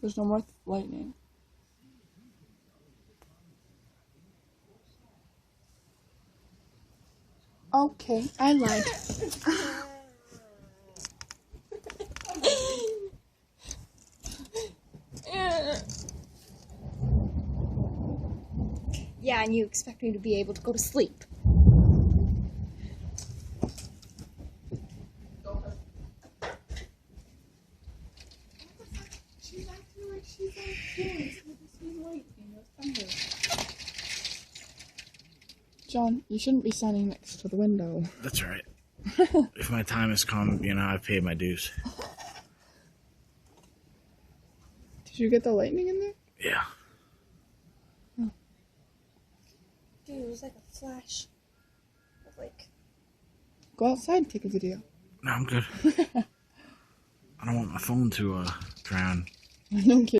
There's no more lightning. Okay, I lied. Yeah, and you expect me to be able to go to sleep. She's acting like she's outdoors with this new lightning or thunder. John, you shouldn't be standing next to the window. That's right. If my time has come, I've paid my dues. Did you get the lightning in there? Yeah. Oh. Dude, it was like a flash. Go outside and take a video. No, I'm good. I don't want my phone to drown. No kidding.